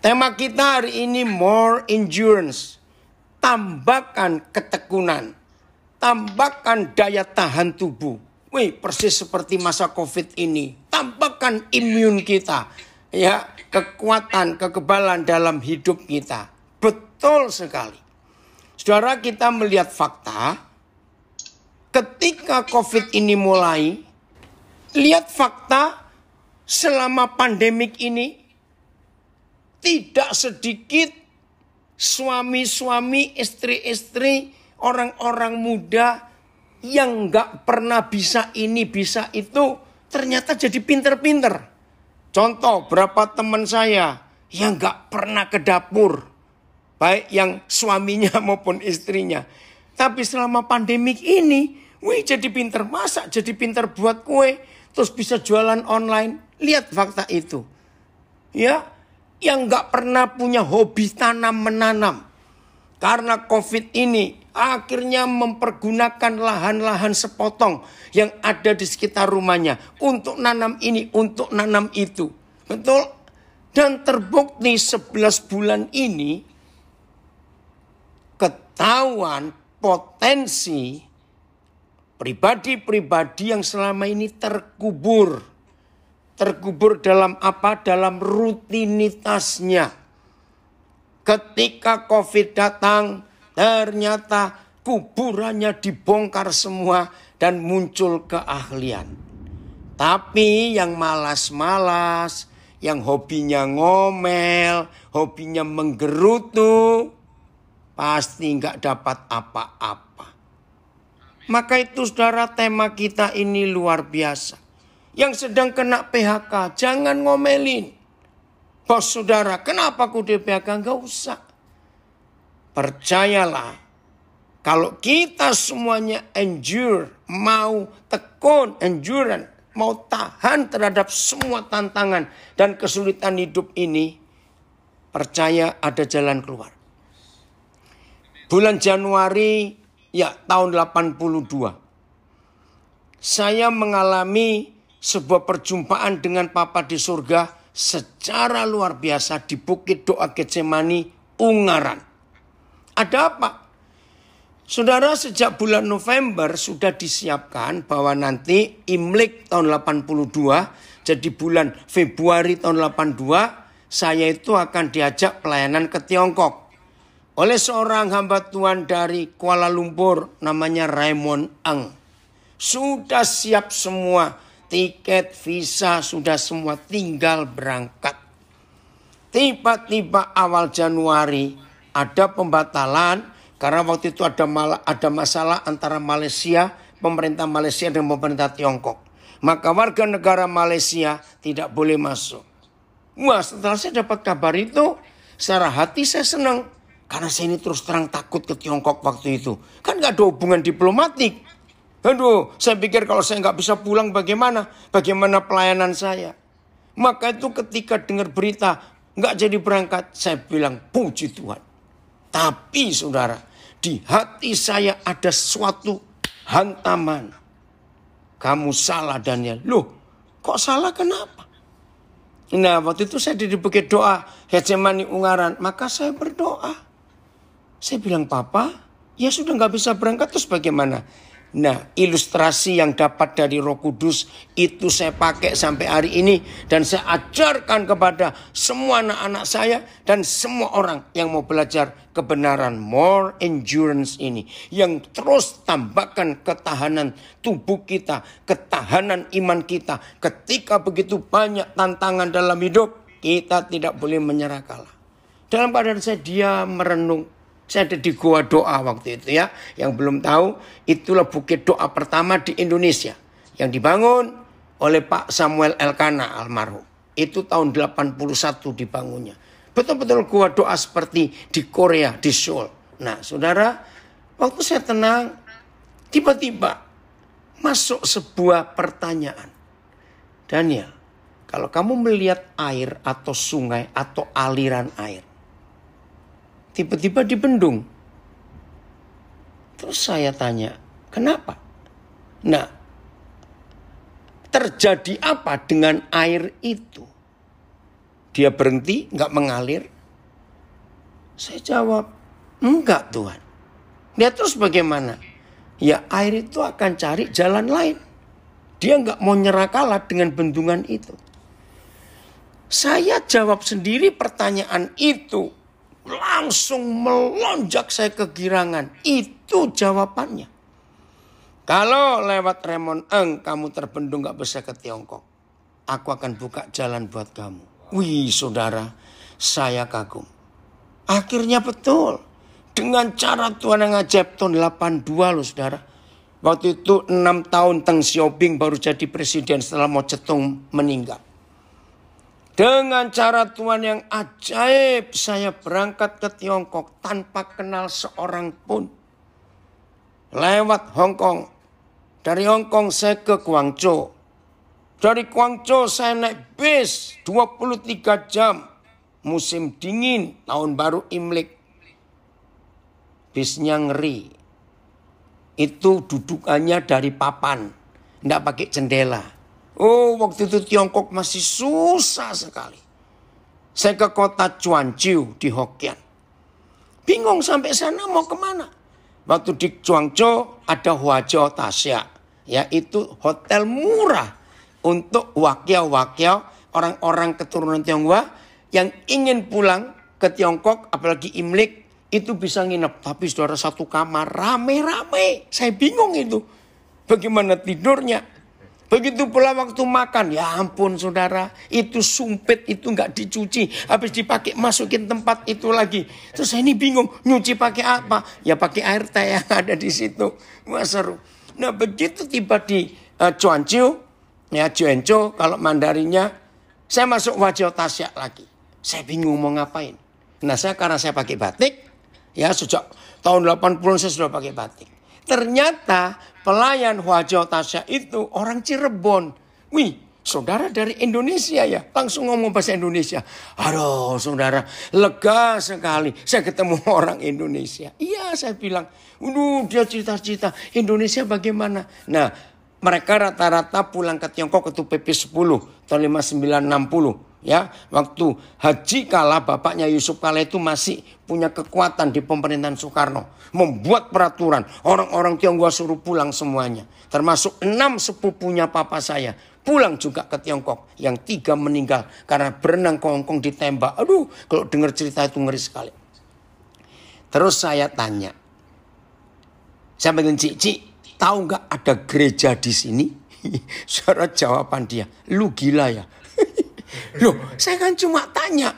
Tema kita hari ini more endurance. Tambahkan ketekunan. Tambahkan daya tahan tubuh. Wih, persis seperti masa COVID ini. Tambahkan imun kita. Ya, kekuatan, kekebalan dalam hidup kita. Betul sekali. Saudara, kita melihat fakta. Ketika COVID ini mulai, lihat fakta selama pandemik ini, tidak sedikit suami-suami, istri-istri, orang-orang muda yang gak pernah bisa ini, bisa itu, ternyata jadi pinter-pinter. Contoh, berapa teman saya yang gak pernah ke dapur, baik yang suaminya maupun istrinya. Tapi selama pandemik ini, jadi pinter masak, jadi pinter buat kue, terus bisa jualan online. Lihat fakta itu. Ya, yang gak pernah punya hobi tanam-menanam. Karena COVID ini akhirnya mempergunakan lahan-lahan sepotong yang ada di sekitar rumahnya. Untuk nanam ini, untuk nanam itu. Betul? Dan terbukti 11 bulan ini ketahuan potensi pribadi-pribadi yang selama ini terkubur. Terkubur dalam apa? Dalam rutinitasnya. Ketika COVID datang, ternyata kuburannya dibongkar semua dan muncul keahlian. Tapi yang malas-malas, yang hobinya ngomel, hobinya menggerutu, pasti nggak dapat apa-apa. Maka itu saudara, tema kita ini luar biasa. Yang sedang kena PHK, jangan ngomelin. Bos saudara, kenapa aku di PHK? Enggak usah. Percayalah, kalau kita semuanya endure, mau tekun, endurance, mau tahan terhadap semua tantangan dan kesulitan hidup ini, percaya ada jalan keluar. Bulan Januari, ya tahun 82, saya mengalami sebuah perjumpaan dengan Papa di surga secara luar biasa di Bukit Doa Getsemani, Ungaran. Ada apa? Saudara, sejak bulan November sudah disiapkan bahwa nanti Imlek tahun 82, jadi bulan Februari tahun 82, saya itu akan diajak pelayanan ke Tiongkok oleh seorang hamba Tuhan dari Kuala Lumpur namanya Raymond Ang. Sudah siap semua. Tiket, visa, sudah semua, tinggal berangkat. Tiba-tiba awal Januari ada pembatalan karena waktu itu ada masalah antara Malaysia, pemerintah Malaysia dan pemerintah Tiongkok. Maka warga negara Malaysia tidak boleh masuk. Wah, setelah saya dapat kabar itu, secara hati saya senang. Karena saya ini terus terang takut ke Tiongkok waktu itu. Kan gak ada hubungan diplomatik. Aduh, saya pikir kalau saya nggak bisa pulang bagaimana? Bagaimana pelayanan saya? Maka itu ketika dengar berita nggak jadi berangkat, saya bilang puji Tuhan. Tapi saudara, di hati saya ada suatu hantaman. Kamu salah Daniel. Loh, kok salah kenapa? Nah, waktu itu saya di Bukit Doa Getsemani Ungaran. Maka saya berdoa. Saya bilang, Papa, ya sudah nggak bisa berangkat, terus bagaimana? Nah, ilustrasi yang dapat dari Roh Kudus itu saya pakai sampai hari ini. Dan saya ajarkan kepada semua anak-anak saya dan semua orang yang mau belajar kebenaran more endurance ini. Yang terus tambahkan ketahanan tubuh kita, ketahanan iman kita. Ketika begitu banyak tantangan dalam hidup, kita tidak boleh menyerah kalah. Dalam keadaan saya diam merenung. Saya ada di Gua Doa waktu itu ya. Yang belum tahu, itulah bukit doa pertama di Indonesia. Yang dibangun oleh Pak Samuel Elkana almarhum. Itu tahun 81 dibangunnya. Betul-betul Gua Doa seperti di Korea, di Seoul. Nah saudara, waktu saya tenang, tiba-tiba masuk sebuah pertanyaan. Daniel, kalau kamu melihat air atau sungai atau aliran air, tiba-tiba dibendung. Terus saya tanya, kenapa? Nah, terjadi apa dengan air itu? Dia berhenti, nggak mengalir. Saya jawab, enggak Tuhan. Dia terus bagaimana? Ya air itu akan cari jalan lain. Dia enggak mau nyerah kalah dengan bendungan itu. Saya jawab sendiri pertanyaan itu. Langsung melonjak saya kegirangan. Itu jawabannya. Kalau lewat Remon Eng kamu terbendung gak bisa ke Tiongkok, aku akan buka jalan buat kamu. Wih saudara, saya kagum. Akhirnya betul. Dengan cara Tuhan yang ajaib tahun 82 loh saudara. Waktu itu 6 tahun Deng Xiaoping baru jadi presiden setelah Mao Zedong meninggal. Dengan cara Tuhan yang ajaib saya berangkat ke Tiongkok tanpa kenal seorang pun. Lewat Hong Kong. Dari Hong Kong saya ke Guangzhou. Dari Guangzhou saya naik bis 23 jam. Musim dingin, tahun baru Imlek. Bisnya ngeri. Itu dudukannya dari papan. Tidak pakai jendela. Oh, waktu itu Tiongkok masih susah sekali. Saya ke kota Chuanjiu di Hokkien. Bingung sampai sana mau kemana. Waktu di Guangzhou ada Huazhou Tasya. Yaitu hotel murah untuk wakiao-wakiao orang-orang keturunan Tionghoa yang ingin pulang ke Tiongkok. Apalagi Imlek itu bisa nginep. Tapi saudara satu kamar rame-rame. Saya bingung itu. Bagaimana tidurnya. Begitu pula waktu makan, ya ampun saudara, itu sumpit itu nggak dicuci, habis dipakai masukin tempat itu lagi. Terus saya ini bingung, nyuci pakai apa? Ya pakai air teh yang ada di situ. Wah seru. Nah begitu tiba di Chuanjiu, ya Juanzhou kalau Mandarinnya, saya masuk Huazhou Tasya lagi. Saya bingung mau ngapain. Nah karena saya pakai batik, ya sejak tahun 80 saya sudah pakai batik. Ternyata pelayan Huazhou Tasya itu orang Cirebon. Wih, saudara dari Indonesia ya. Langsung ngomong bahasa Indonesia. Aduh saudara, lega sekali. Saya ketemu orang Indonesia. Iya saya bilang, dia cerita-cerita Indonesia bagaimana. Nah, mereka rata-rata pulang ke Tiongkok itu PP 10 tahun 5960. Ya, waktu Haji Kala, bapaknya Yusuf Kala itu masih punya kekuatan di pemerintahan Soekarno. Membuat peraturan, orang-orang Tionghoa suruh pulang semuanya. Termasuk 6 sepupunya papa saya. Pulang juga ke Tiongkok. Yang 3 meninggal karena berenang ke Hong Kong ditembak. Aduh, kalau dengar cerita itu ngeri sekali. Terus saya tanya. Saya bilang, Cik, tahu nggak ada gereja di sini? Suara jawaban dia, lu gila ya? Loh, saya kan cuma tanya.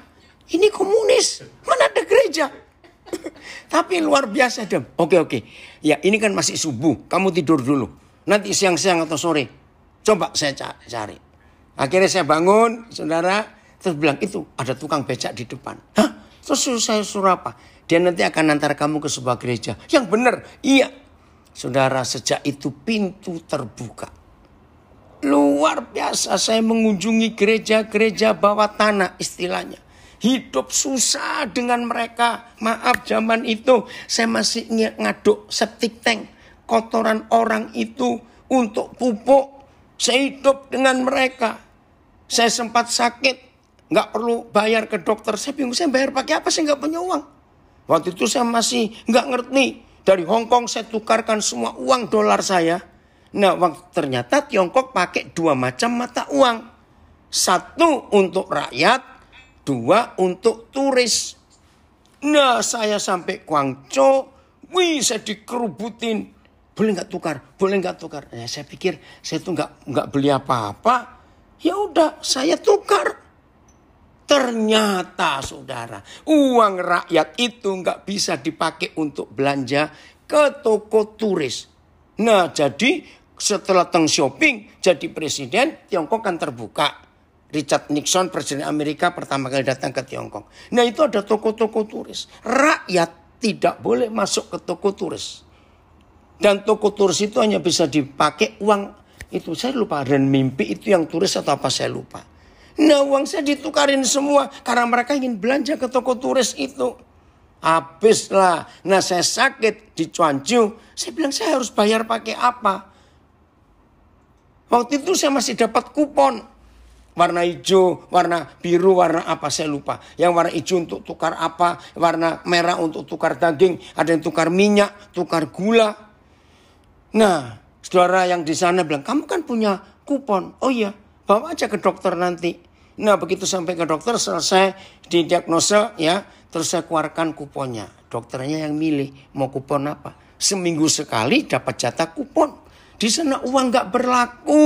Ini komunis, mana ada gereja? Tapi luar biasa dem. Oke. Ya ini kan masih subuh, kamu tidur dulu. Nanti siang-siang atau sore, coba saya cari. Akhirnya saya bangun, saudara. Terus bilang, itu ada tukang becak di depan. Hah? Terus saya suruh apa? Dia nanti akan antar kamu ke sebuah gereja. Yang benar, iya. Saudara, sejak itu pintu terbuka. Luar biasa saya mengunjungi gereja-gereja bawah tanah istilahnya. Hidup susah dengan mereka. Maaf zaman itu saya masih ngaduk septic tank. Kotoran orang itu untuk pupuk. Saya hidup dengan mereka. Saya sempat sakit. Nggak perlu bayar ke dokter. Saya bingung saya bayar pakai apa, saya nggak punya uang. Waktu itu saya masih nggak ngerti. Dari Hong Kong saya tukarkan semua uang dolar saya. Nah, ternyata Tiongkok pakai 2 macam mata uang. 1 untuk rakyat, 2 untuk turis. Nah, saya sampai Guangzhou, saya dikerubutin. Boleh nggak tukar? Boleh nggak tukar? Nah, saya pikir saya tuh nggak beli apa-apa. Ya udah, saya tukar. Ternyata, saudara, uang rakyat itu nggak bisa dipakai untuk belanja ke toko turis. Nah, jadi setelah Deng Xiaoping jadi presiden, Tiongkok kan terbuka. Richard Nixon, presiden Amerika pertama kali datang ke Tiongkok. Nah itu ada toko-toko turis. Rakyat tidak boleh masuk ke toko turis. Dan toko turis itu hanya bisa dipakai uang itu. Saya lupa, renminbi itu yang turis atau apa saya lupa. Nah uang saya ditukarin semua karena mereka ingin belanja ke toko turis itu. Habislah. Nah saya sakit di Chuanjiu. Saya bilang saya harus bayar pakai apa? Waktu itu saya masih dapat kupon. Warna hijau, warna biru, warna apa saya lupa. Yang warna hijau untuk tukar apa, warna merah untuk tukar daging, ada yang tukar minyak, tukar gula. Nah, saudara yang di sana bilang, kamu kan punya kupon. Oh iya, bawa aja ke dokter nanti. Nah, begitu sampai ke dokter, selesai didiagnosa ya, terus saya keluarkan kuponnya. Dokternya yang milih mau kupon apa. Seminggu sekali dapat jatah kupon. Di sana uang gak berlaku.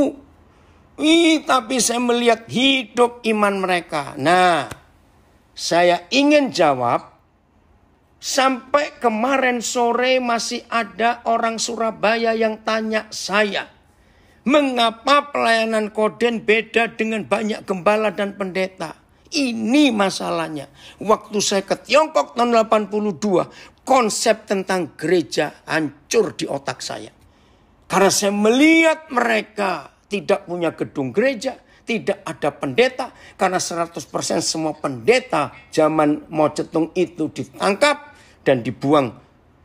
Tapi saya melihat hidup iman mereka. Nah, saya ingin jawab. Sampai kemarin sore masih ada orang Surabaya yang tanya saya. Mengapa pelayanan Koden beda dengan banyak gembala dan pendeta? Ini masalahnya. Waktu saya ke Tiongkok tahun 82, konsep tentang gereja hancur di otak saya. Karena saya melihat mereka tidak punya gedung gereja, tidak ada pendeta. Karena 100% semua pendeta zaman Mao Zedong itu ditangkap dan dibuang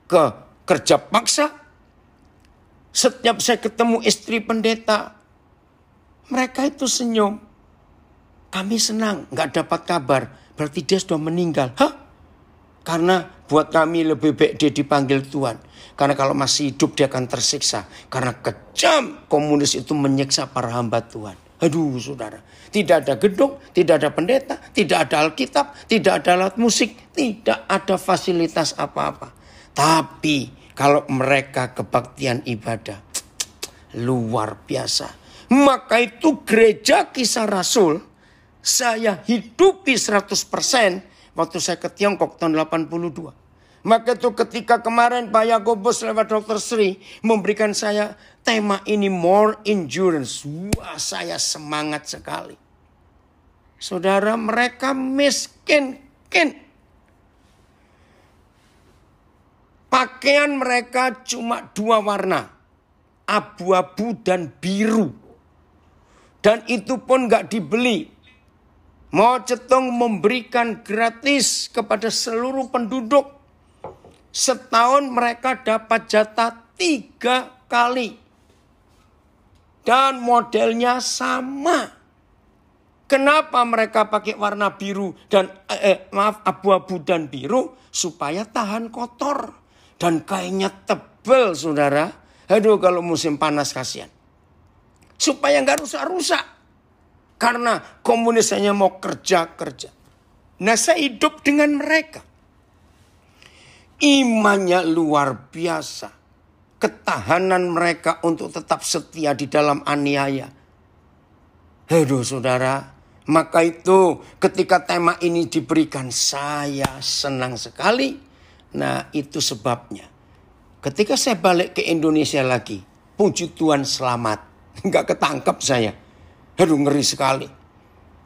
ke kerja paksa. Setiap saya ketemu istri pendeta, mereka itu senyum. Kami senang, gak dapat kabar. Berarti dia sudah meninggal. Karena buat kami lebih baik dia dipanggil Tuhan. Karena kalau masih hidup dia akan tersiksa. Karena kejam komunis itu menyiksa para hamba Tuhan. Aduh saudara. Tidak ada gedung, tidak ada pendeta, tidak ada Alkitab, tidak ada alat musik, tidak ada fasilitas apa-apa. Tapi kalau mereka kebaktian ibadah, luar biasa. Maka itu gereja Kisah Rasul saya hidupi 100% waktu saya ke Tiongkok tahun 82. Maka itu ketika kemarin Pak Yakobus lewat Dr. Sri memberikan saya tema ini more endurance. Wah, saya semangat sekali. Saudara, mereka miskin. Pakaian mereka cuma 2 warna. Abu-abu dan biru. Dan itu pun gak dibeli. Mao Zedong memberikan gratis kepada seluruh penduduk. Setahun mereka dapat jatah 3 kali. Dan modelnya sama. Kenapa mereka pakai warna biru dan abu-abu dan biru? Supaya tahan kotor. Dan kainnya tebal saudara. Aduh kalau musim panas kasihan. Supaya nggak rusak-rusak. Karena komunis hanya mau kerja. Nah saya hidup dengan mereka. Imannya luar biasa. Ketahanan mereka untuk tetap setia di dalam aniaya. Aduh saudara. Maka itu ketika tema ini diberikan saya senang sekali. Nah itu sebabnya. Ketika saya balik ke Indonesia lagi. Puji Tuhan selamat. Nggak ketangkap saya. Aduh ngeri sekali.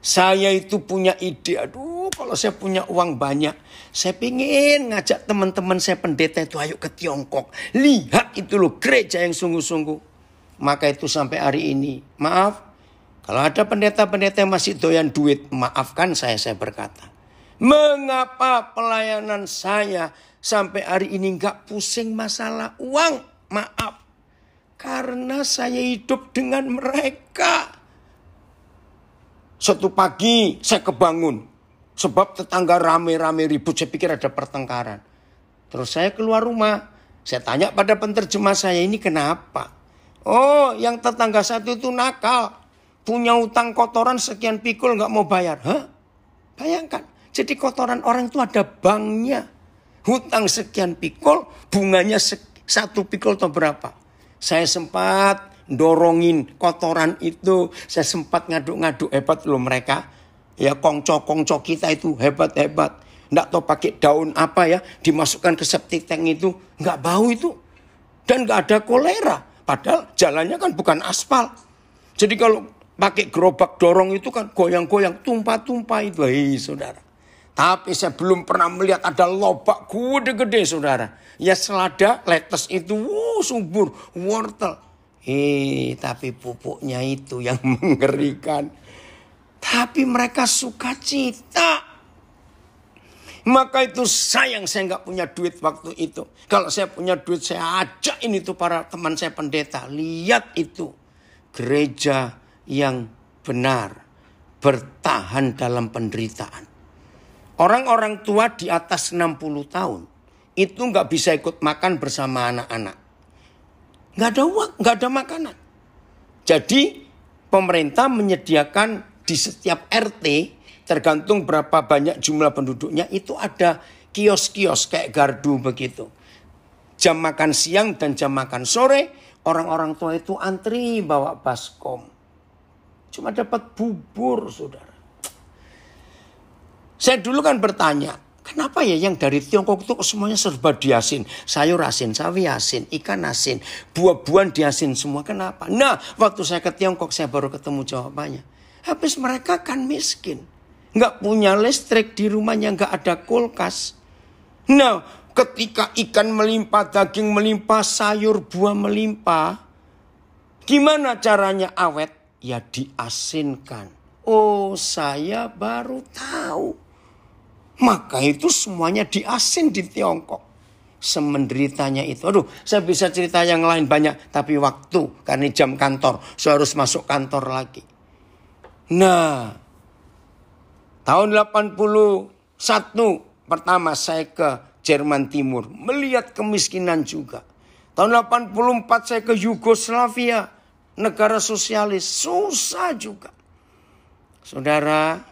Saya itu punya ide. Aduh kalau saya punya uang banyak. Saya pengen ngajak teman-teman saya pendeta itu ayo ke Tiongkok. Lihat itu loh gereja yang sungguh-sungguh. Maka itu sampai hari ini. Maaf. Kalau ada pendeta-pendeta yang masih doyan duit. Maafkan saya berkata. Mengapa pelayanan saya sampai hari ini gak pusing masalah uang? Maaf. Karena saya hidup dengan mereka. Suatu pagi saya kebangun. Sebab tetangga rame-rame ribut. Saya pikir ada pertengkaran. Terus saya keluar rumah. Saya tanya pada penterjemah saya, ini kenapa? Oh, yang tetangga satu itu nakal. Punya utang kotoran sekian pikul gak mau bayar. Bayangkan. Jadi kotoran orang itu ada banknya. Hutang sekian pikul, bunganya 1 pikul atau berapa. Saya sempat dorongin kotoran itu. Saya sempat ngaduk-ngaduk. Hebat loh mereka. Ya kongco-kongco kita itu hebat-hebat. Nggak tahu pakai daun apa ya. Dimasukkan ke septic tank itu. Nggak bau itu. Dan nggak ada kolera. Padahal jalannya kan bukan aspal. Jadi kalau pakai gerobak dorong itu kan goyang-goyang. Tumpah-tumpah itu. Hei saudara. Tapi saya belum pernah melihat ada lobak gede-gede saudara. Ya selada, lettuce itu subur. Wortel. Tapi pupuknya itu yang mengerikan. Tapi mereka sukacita. Maka itu sayang saya nggak punya duit waktu itu. Kalau saya punya duit saya ajakin itu para teman saya pendeta. Lihat itu. Gereja yang benar. bertahan dalam penderitaan. Orang-orang tua di atas 60 tahun itu nggak bisa ikut makan bersama anak-anak. Nggak ada makanan. Jadi pemerintah menyediakan di setiap RT, tergantung berapa banyak jumlah penduduknya, itu ada kios-kios kayak gardu begitu. Jam makan siang dan jam makan sore, orang-orang tua itu antri bawa baskom. Cuma dapat bubur, saudara. Saya dulu kan bertanya, kenapa ya yang dari Tiongkok itu semuanya serba diasin? Sayur asin, sawi asin, ikan asin, buah-buahan diasin semua. Kenapa? Nah, waktu saya ke Tiongkok saya baru ketemu jawabannya. Habis mereka kan miskin. Nggak punya listrik, di rumahnya nggak ada kulkas. Nah, ketika ikan melimpah, daging melimpah, sayur buah melimpah, gimana caranya awet? Ya diasinkan. Oh, saya baru tahu. Maka itu semuanya diasin di Tiongkok. Semenderitanya itu. Aduh, saya bisa cerita yang lain banyak. Tapi waktu, karena jam kantor. Saya harus masuk kantor lagi. Nah, tahun 81 pertama saya ke Jerman Timur. Melihat kemiskinan juga. Tahun 84 saya ke Yugoslavia. Negara sosialis. Susah juga. Saudara,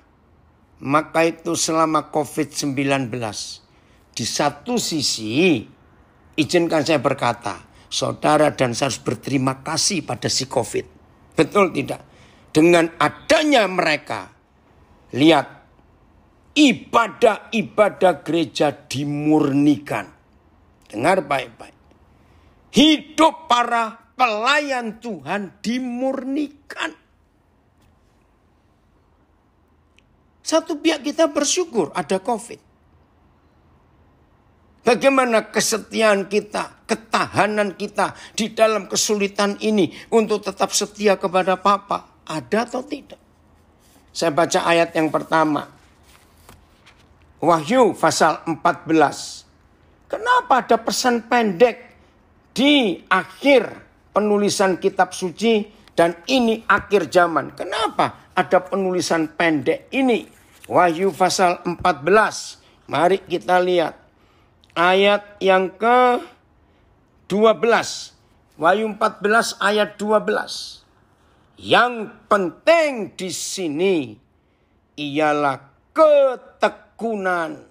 maka itu selama COVID-19. Di satu sisi, izinkan saya berkata, saudara dan saya harus berterima kasih pada si COVID. Betul tidak? Dengan adanya mereka, lihat, ibadah-ibadah gereja dimurnikan. Dengar baik-baik. Hidup para pelayan Tuhan dimurnikan. Satu pihak kita bersyukur ada COVID. Bagaimana kesetiaan kita, ketahanan kita di dalam kesulitan ini untuk tetap setia kepada Bapa. Ada atau tidak? Saya baca ayat yang pertama. Wahyu pasal 14. Kenapa ada pesan pendek di akhir penulisan kitab suci dan ini akhir zaman? Kenapa ada penulisan pendek ini? Wahyu pasal 14. Mari kita lihat ayat yang ke-12. Wahyu 14 ayat 12. Yang penting di sini ialah ketekunan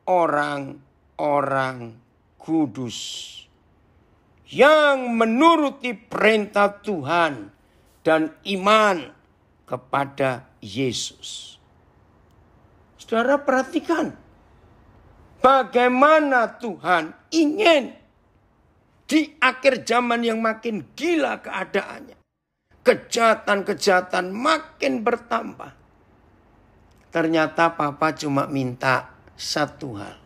orang-orang kudus yang menuruti perintah Tuhan dan iman kepada Yesus. Saudara perhatikan bagaimana Tuhan ingin di akhir zaman yang makin gila keadaannya. Kejahatan-kejahatan makin bertambah. Ternyata Papa cuma minta satu hal.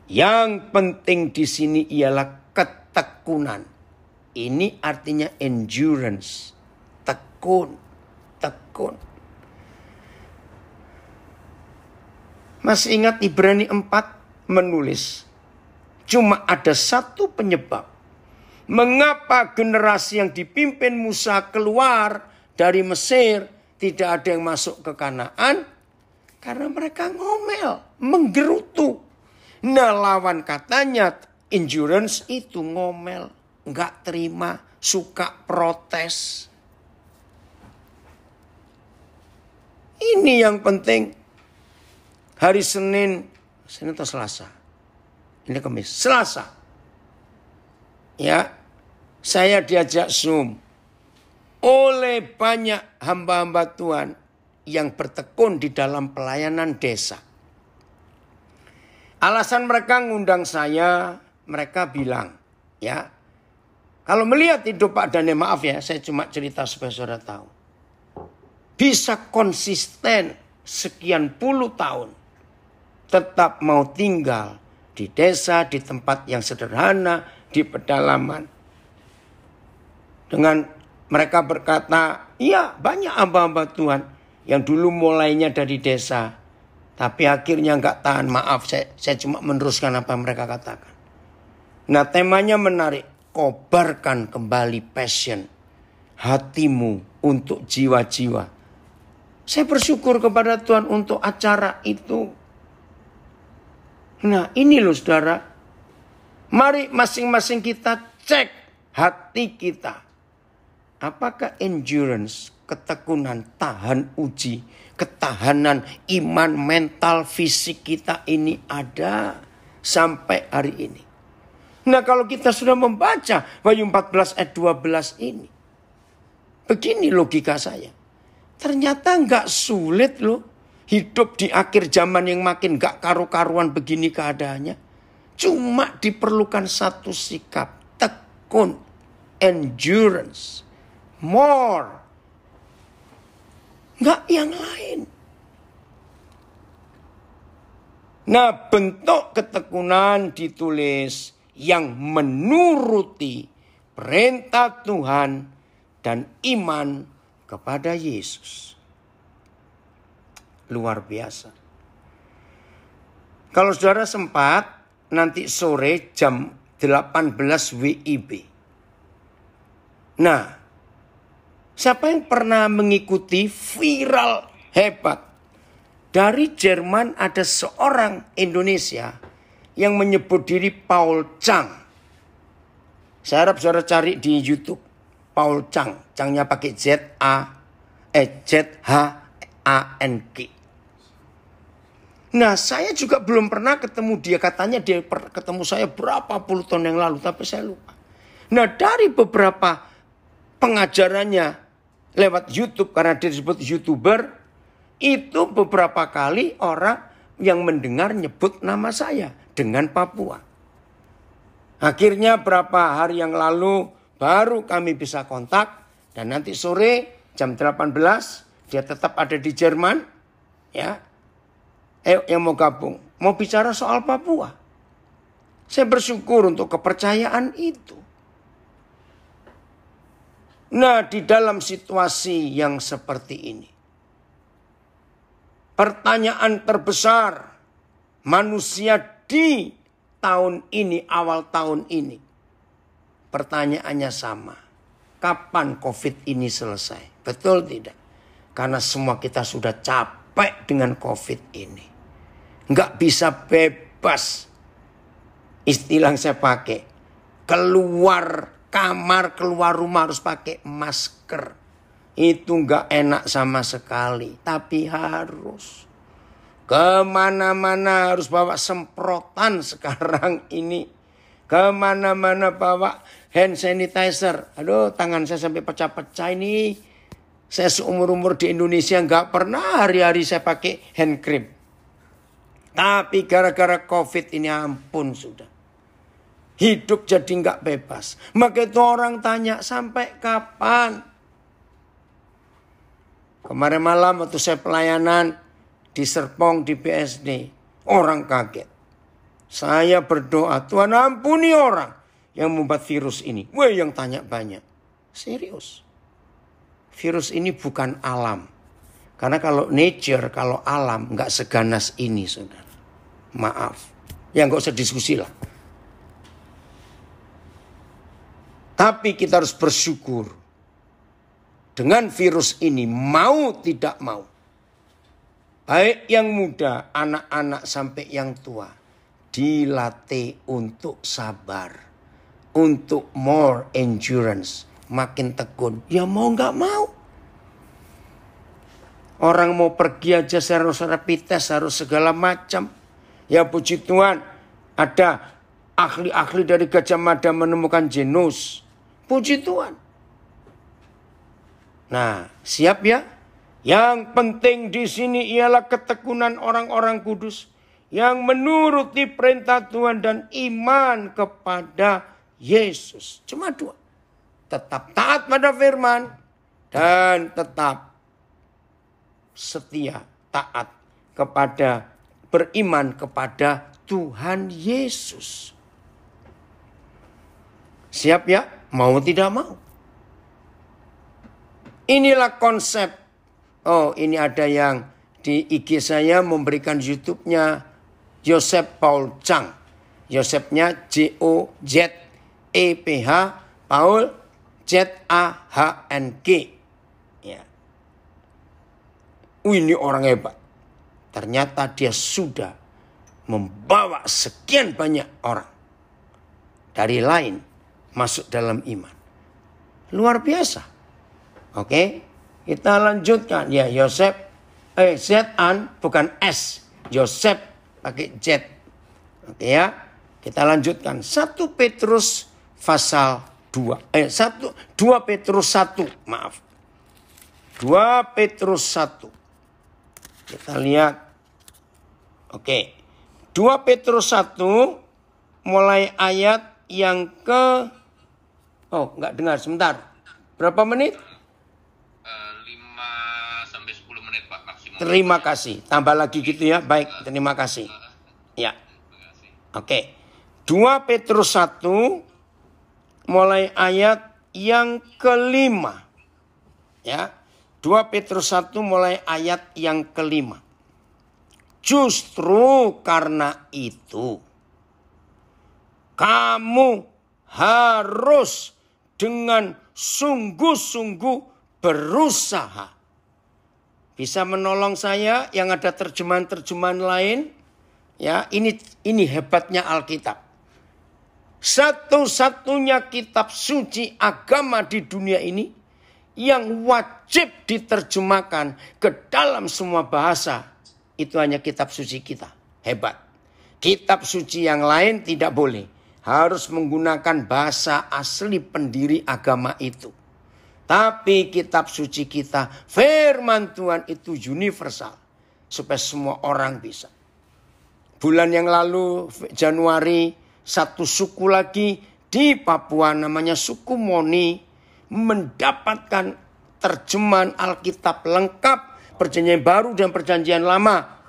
Yang penting di sini ialah ketekunan. Ini artinya endurance. Tekun. Masih ingat Ibrani 4 menulis. Cuma ada satu penyebab. Mengapa generasi yang dipimpin Musa keluar dari Mesir tidak ada yang masuk ke Kanaan? Karena mereka ngomel, menggerutu. Nah lawan katanya endurance itu ngomel. Nggak terima, suka protes. Ini yang penting. Hari Senin atau Selasa. Ini Kamis. Selasa. Ya, saya diajak Zoom oleh banyak hamba-hamba Tuhan yang bertekun di dalam pelayanan desa. Alasan mereka ngundang saya, mereka bilang, ya, kalau melihat hidup Pak Daniel, maaf ya, saya cuma cerita supaya saudara tahu. Bisa konsisten sekian puluh tahun. Tetap mau tinggal di desa, di tempat yang sederhana, di pedalaman. Dengan mereka berkata, iya banyak hamba-hamba Tuhan yang dulu mulainya dari desa. Tapi akhirnya nggak tahan, maaf saya cuma meneruskan apa yang mereka katakan. Nah temanya menarik, kobarkan kembali passion hatimu untuk jiwa-jiwa Saya bersyukur kepada Tuhan untuk acara itu. Nah, ini loh saudara. Mari masing-masing kita cek hati kita. Apakah endurance, ketekunan, tahan uji, ketahanan iman, mental, fisik kita ini ada sampai hari ini. Nah, kalau kita sudah membaca Wahyu 14 ayat 12 ini. Begini logika saya. Ternyata nggak sulit loh. Hidup di akhir zaman yang makin nggak karu-karuan begini keadaannya. Cuma diperlukan satu sikap. Tekun. Endurance. More. Nggak yang lain. Nah, bentuk ketekunan ditulis yang menuruti perintah Tuhan dan iman kepada Yesus. Luar biasa. Kalau saudara sempat, nanti sore jam 18 WIB. Nah, siapa yang pernah mengikuti viral hebat? Dari Jerman ada seorang Indonesia yang menyebut diri Paul Chang. Saya harap saudara cari di YouTube. Paul Chang. Changnya pakai Z-H-A-N-G. Nah, saya juga belum pernah ketemu dia. Katanya dia ketemu saya berapa puluh tahun yang lalu. Tapi saya lupa. Nah, dari beberapa pengajarannya lewat YouTube. Karena dia disebut YouTuber. Itu beberapa kali orang yang mendengar nyebut nama saya. Dengan Papua. Akhirnya berapa hari yang lalu baru kami bisa kontak. Dan nanti sore jam 18 dia tetap ada di Jerman. Ya. Yang mau gabung. Mau bicara soal Papua. Saya bersyukur untuk kepercayaan itu. Nah, di dalam situasi yang seperti ini. Pertanyaan terbesar manusia di tahun ini, awal tahun ini. Pertanyaannya sama. Kapan COVID ini selesai? Betul tidak? Karena semua kita sudah capek dengan COVID ini. Nggak bisa bebas. Istilah yang saya pakai. Keluar kamar, keluar rumah harus pakai masker. Itu nggak enak sama sekali. Tapi harus. Kemana-mana harus bawa semprotan sekarang ini. Kemana-mana bawa hand sanitizer. Aduh, tangan saya sampai pecah-pecah ini. Saya seumur-umur di Indonesia nggak pernah hari-hari saya pakai hand cream. Tapi gara-gara COVID ini ampun sudah. Hidup jadi nggak bebas. Maka itu orang tanya sampai kapan? Kemarin malam waktu saya pelayanan di Serpong di BSD. Orang kaget. Saya berdoa, Tuhan ampuni orang yang membuat virus ini. Wah, yang tanya banyak. Serius. Virus ini bukan alam. Karena kalau nature, kalau alam nggak seganas ini, saudara. Maaf. Ya nggak usah diskusi lah. Tapi kita harus bersyukur. Dengan virus ini mau tidak mau. Baik yang muda, anak-anak sampai yang tua. Dilatih untuk sabar. Untuk more endurance. Makin tekun. Ya mau nggak mau. Orang mau pergi aja harus rapid test, harus segala macam. Ya puji Tuhan, ada ahli-ahli dari Gajah Mada menemukan genus. Puji Tuhan. Nah, siap ya? Yang penting di sini ialah ketekunan orang-orang kudus yang menuruti perintah Tuhan dan iman kepada Yesus. Cuma dua. Tetap taat pada firman dan tetap setia, taat kepada, beriman kepada Tuhan Yesus. Siap ya? Mau tidak mau. Inilah konsep. Oh, ini ada yang di IG saya memberikan YouTube-nya Joseph Paul Chang. Joseph-nya Jozeph, Paul Zahng. Ya. Ini orang hebat. Ternyata dia sudah membawa sekian banyak orang dari lain masuk dalam iman. Luar biasa. Oke, kita lanjutkan. Ya, Yosef, Z-an bukan S. Yosef pakai Z. Oke ya, kita lanjutkan. 1 Petrus pasal 2. 2 Petrus 1, maaf. 2 Petrus 1. Kita lihat. Oke. 2 Petrus 1 mulai ayat yang ke... Oh, enggak dengar, sebentar. Berapa menit? 5-10 menit, Pak, maksimum. Terima kasih. Tambah lagi gitu ya. Baik, terima kasih. Ya. Oke. 2 Petrus 1 mulai ayat yang ke-5. Ya. 2 Petrus 1 mulai ayat yang ke-5. Justru karena itu, kamu harus dengan sungguh-sungguh berusaha. Bisa menolong saya yang ada terjemahan-terjemahan lain? Ya, ini hebatnya Alkitab. Satu-satunya kitab suci agama di dunia ini yang wajib diterjemahkan ke dalam semua bahasa. Itu hanya kitab suci kita. Hebat. Kitab suci yang lain tidak boleh. Harus menggunakan bahasa asli pendiri agama itu. Tapi kitab suci kita, firman Tuhan itu universal. Supaya semua orang bisa. Bulan yang lalu, Januari, satu suku lagi di Papua namanya suku Moni. Mendapatkan terjemahan Alkitab lengkap. Perjanjian baru dan perjanjian lama.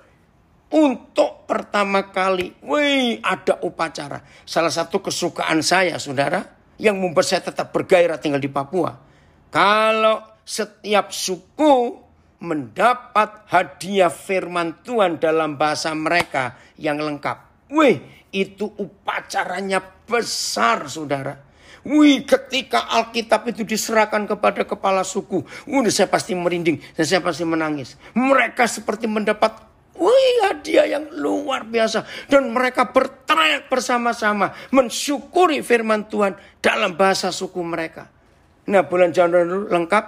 Untuk pertama kali, ada upacara. Salah satu kesukaan saya, saudara, yang membuat saya tetap bergairah tinggal di Papua. Kalau setiap suku mendapat hadiah firman Tuhan dalam bahasa mereka yang lengkap. Itu upacaranya besar, saudara. Ketika Alkitab itu diserahkan kepada kepala suku, saya pasti merinding dan saya pasti menangis. Mereka seperti mendapat hadiah yang luar biasa. Dan mereka berteriak bersama-sama mensyukuri firman Tuhan dalam bahasa suku mereka. Nah, bulan Januari lengkap,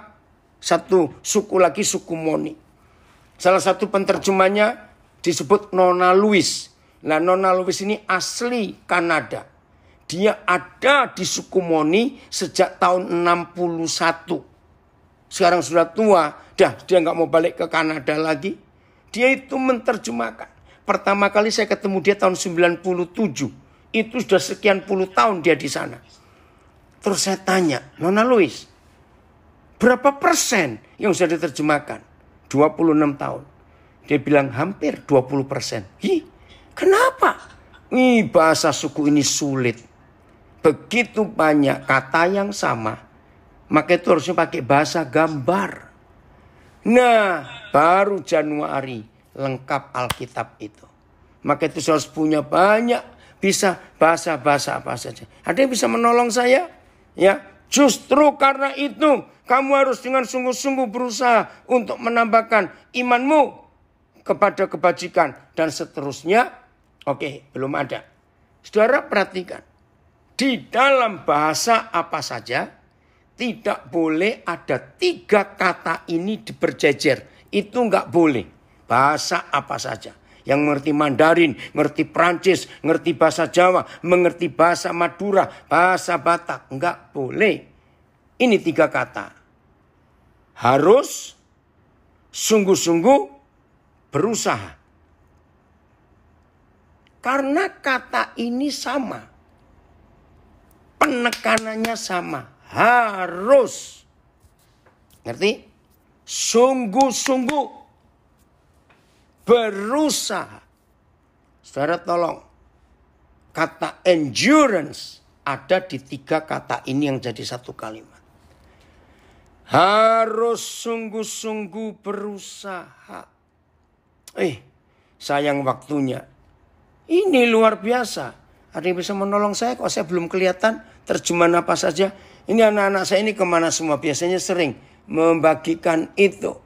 satu suku lagi, suku Moni. Salah satu penterjemahnya disebut Nona Louis. Nah, Nona Louis ini asli Kanada. Dia ada di suku Moni sejak tahun 61. Sekarang sudah tua. Dia nggak mau balik ke Kanada lagi. Dia itu menerjemahkan. Pertama kali saya ketemu dia tahun 97. Itu sudah sekian puluh tahun dia di sana. Terus saya tanya, Nona Louis, berapa persen yang sudah diterjemahkan? 26 tahun. Dia bilang hampir 20%. Kenapa? Bahasa suku ini sulit. Begitu banyak kata yang sama. Maka itu harusnya pakai bahasa gambar. Nah, baru Januari lengkap Alkitab itu. Maka itu saya harus punya banyak. Bisa bahasa-bahasa apa saja. Ada yang bisa menolong saya? Ya, justru karena itu kamu harus dengan sungguh-sungguh berusaha untuk menambahkan imanmu kepada kebajikan dan seterusnya. Oke, belum ada. Saudara perhatikan. Di dalam bahasa apa saja, tidak boleh ada 3 kata ini berjejer. Itu enggak boleh. Bahasa apa saja. Yang mengerti Mandarin, mengerti Prancis, mengerti bahasa Jawa, mengerti bahasa Madura, bahasa Batak. Enggak boleh. Ini 3 kata. Harus sungguh-sungguh berusaha. Karena kata ini sama. Penekanannya sama. Harus. Ngerti? Sungguh-sungguh. Berusaha. Saudara tolong. Kata endurance ada di 3 kata ini yang jadi satu kalimat. Harus sungguh-sungguh berusaha. Sayang waktunya. Ini luar biasa. Ada yang bisa menolong saya? Kok saya belum kelihatan terjemahan apa saja? Ini anak-anak saya ini kemana semua? Biasanya sering membagikan itu.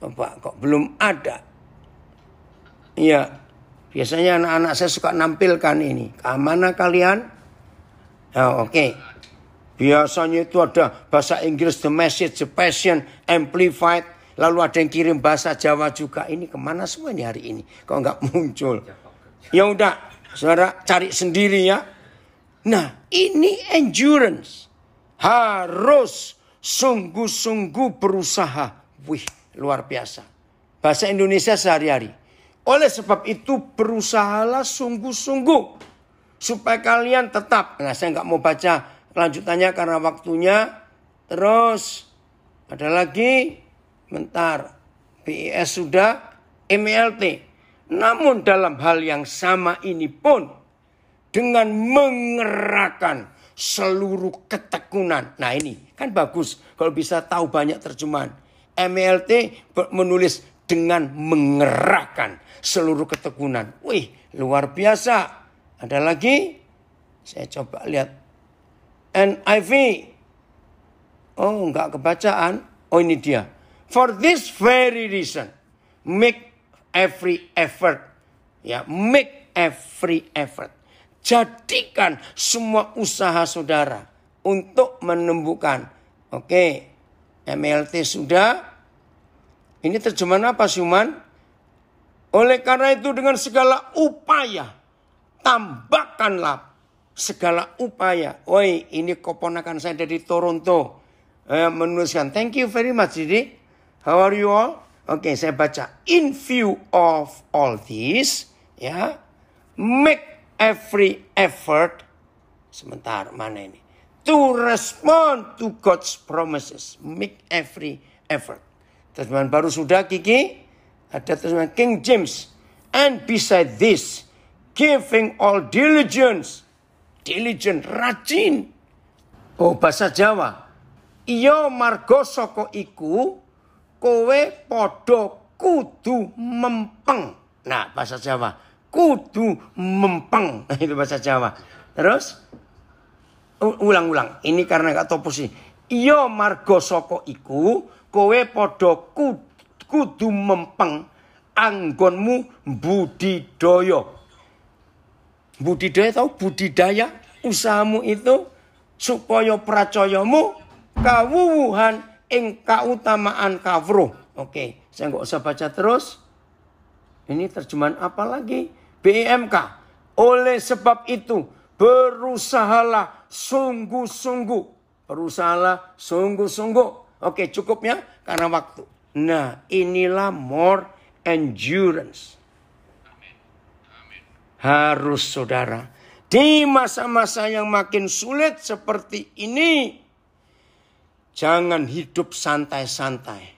Bapak kok belum ada? Iya, biasanya anak-anak saya suka nampilkan ini. Mana kalian? Oh, oke. Biasanya itu ada bahasa Inggris, The Message, The Passion, Amplified. Lalu ada yang kirim bahasa Jawa juga. Ini kemana semua ini hari ini? Kok nggak muncul? Ya udah, saudara cari sendiri ya. Nah, ini endurance. Harus sungguh-sungguh berusaha. Wih, luar biasa. Bahasa Indonesia sehari-hari. Oleh sebab itu berusahalah sungguh-sungguh. Supaya kalian tetap. Nah, saya nggak mau baca kelanjutannya karena waktunya. Terus ada lagi. Bentar. BIS sudah. MELT. Namun dalam hal yang sama ini pun. Dengan mengerahkan seluruh ketekunan. Nah ini kan bagus. Kalau bisa tahu banyak terjemahan. MELT menulis dengan mengerahkan seluruh ketekunan. Wih, luar biasa. Ada lagi? Saya coba lihat. NIV. Oh, enggak kebacaan. Oh, ini dia. For this very reason, make every effort. Ya, make every effort. Jadikan semua usaha saudara untuk menemukan. Oke, MELT sudah. Ini terjemahan apa, Syuman? Oleh karena itu dengan segala upaya, tambahkanlah segala upaya. Woi, ini keponakan saya dari Toronto. Menuliskan, thank you very much, Didi. How are you all? Oke, saya baca. In view of all this, ya, make every effort. Sebentar, mana ini? To respond to God's promises. Make every effort. Terjemahan baru sudah, Kiki. Ada terjemahan King James. And beside this, giving all diligence. Diligent, rajin. Oh, bahasa Jawa. Iyo margo saka iku, kowe podo kudu mempeng. Nah, bahasa Jawa. Kudu mempeng. Itu bahasa Jawa. Terus, ulang-ulang. Ini karena gak tahu posisi. Iyo margo saka iku, kowe podo kudu mempeng. Anggonmu budidaya. Budidaya tahu budidaya usahamu itu supaya pracayamu kawuwuhan ing kautamaan kawruh. Oke, saya nggak usah baca terus. Ini terjemahan apa lagi? BIMK. Oleh sebab itu berusahalah sungguh-sungguh. Berusahalah sungguh-sungguh. Oke, cukup ya karena waktu. Nah, inilah more endurance. Harus saudara. Di masa-masa yang makin sulit seperti ini. Jangan hidup santai-santai.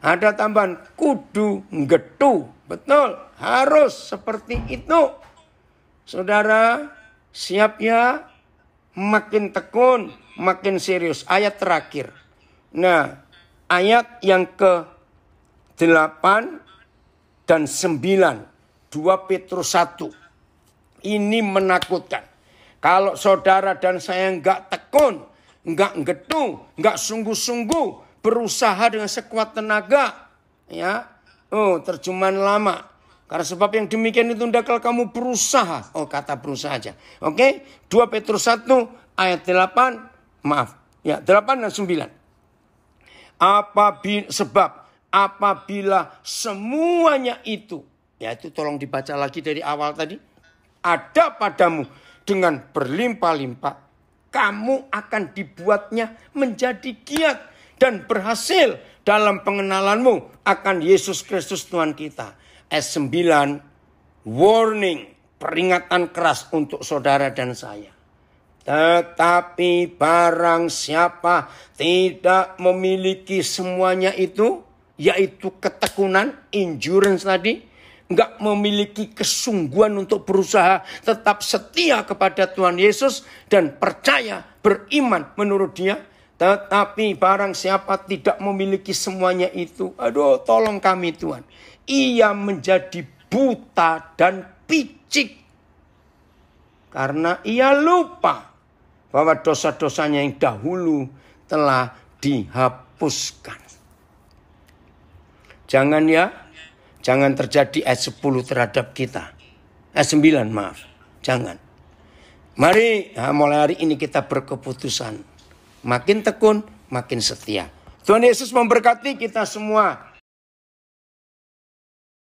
Ada tambahan kudu nggetu. Betul. Harus seperti itu. Saudara siap ya. Makin tekun. Makin serius. Ayat terakhir. Nah. Ayat yang ke-8 dan 9. 2 Petrus 1. Ini menakutkan. Kalau saudara dan saya enggak tekun, enggak nggetu, enggak sungguh-sungguh berusaha dengan sekuat tenaga, ya. Oh, terjemahan lama. Karena sebab yang demikian itu hendaklah kamu berusaha. Oh, kata berusaha aja. Oke, 2 Petrus 1 ayat 8, maaf. Ya, 8 dan 9. Apabila semuanya itu, ya itu tolong dibaca lagi dari awal tadi. Ada padamu dengan berlimpah-limpah. Kamu akan dibuatnya menjadi giat dan berhasil dalam pengenalanmu akan Yesus Kristus Tuhan kita. Ayat 9, warning, peringatan keras untuk saudara dan saya. Tetapi barang siapa tidak memiliki semuanya itu, yaitu ketekunan, endurance tadi, enggak memiliki kesungguhan untuk berusaha, tetap setia kepada Tuhan Yesus dan percaya, beriman menurut dia. Tetapi barang siapa tidak memiliki semuanya itu, aduh tolong kami Tuhan. Ia menjadi buta dan picik. Karena ia lupa bahwa dosa-dosanya yang dahulu telah dihapuskan. Jangan ya. Jangan terjadi ayat 10 terhadap kita. Ayat 9 maaf. Jangan. Mari mulai hari ini kita berkeputusan. Makin tekun, makin setia. Tuhan Yesus memberkati kita semua.